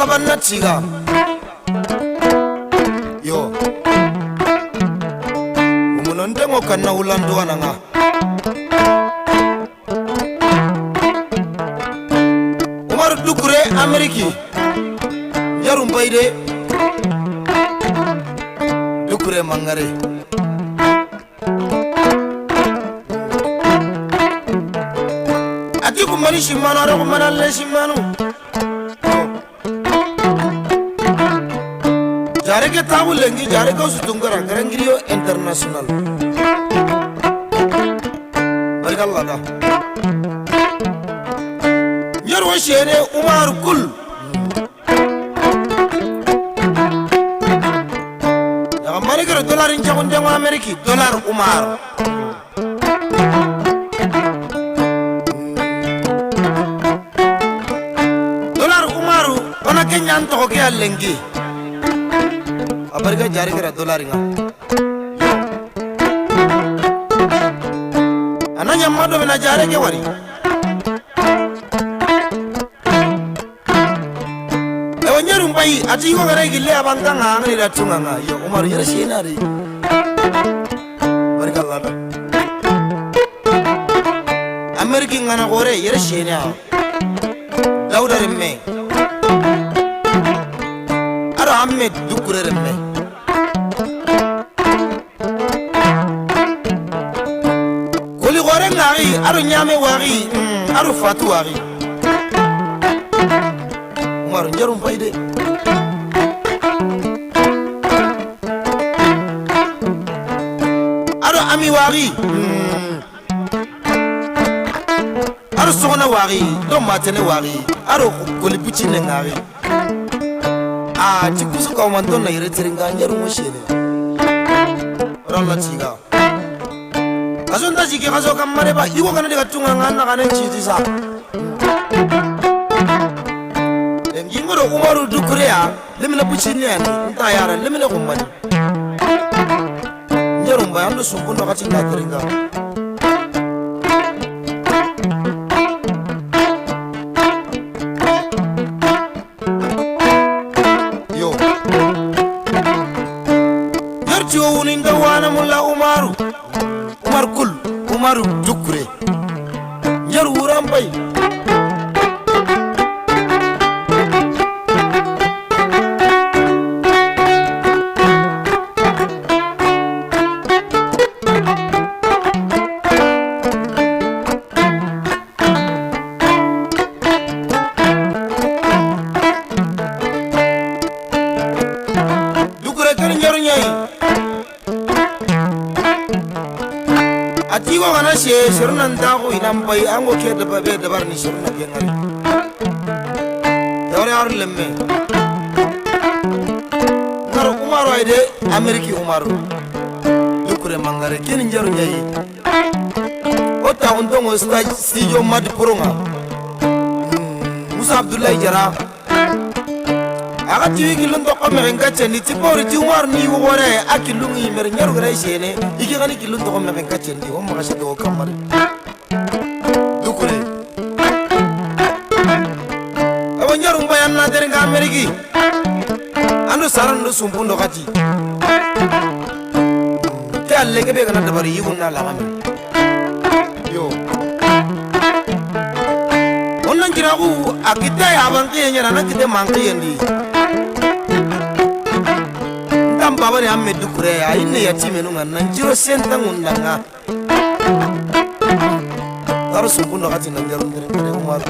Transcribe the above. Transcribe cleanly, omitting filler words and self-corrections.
kabanna tiga yo umunonde ngokanna ulando ananga Umar Dukure Ameriki yarum bayde Dukure mangare atiku mani shimano ara ko manalle shimano jare ke tabu lengi jare ko sutungara garangiriyo international barikallah da yarwa shene Umar kul ya marigara dollar in jagon jango Ameriki dollar Umar Kenyan to ke alengi abarga jari kara dollar nga ananya mado bena jare ke wari e wonyeru mbai ati ko gare gille abanga nga ngani da tunga nga yo Umar yara shinari barakallah Ameriki ngana gore yara shina dauda remme Ahmed Dukure remme koli gore ngari aro nyame wari aro fatu wari Umar njarum bayde aro ami wari aro sona wari do matene wari aro koli puchine ngari chikusu ka manto na yere teringa nyaru moshene ralla chiga azonda jike kazo kamare ba yugo kana de katunga ngana kana chitisa ngingoro Umaru Dukure ya lemina puchini yani ntayara lemina kumani nyaru mba ando sumbundo kati na teringa uninda wana mulla Umar kul Umaru Dukure nyaru urambay Dukure kan nyaru nyai atigo kana she shirnan dago inan bai ango ke da babe da barni shirna gengari yore arlemme ngaro Umaru ayde Ameriki Umaru Dukure mangare ken njaru nyayi o ta undongo stage studio mad pronga Musa Abdullahi Jara aga tiwi kilun to ko meren kacce ni tipori ti Umar ni wore akilungi mer nyaru gara shene iki gani kilun to ko meren kacce ndi o ma shi do kamar Dukure aba nyaru mbayan na der nga Ameriki ando saran do sumbundo kati te alle ke be kana dabari yuna la ngam yo onnan kiragu akita ya banki nyana na kite manki ndi baba ni Ahmed Dukure ya ine yatime nunga nanjiro senta ngundanga taro sumbundo kati nanjaro ndere Umar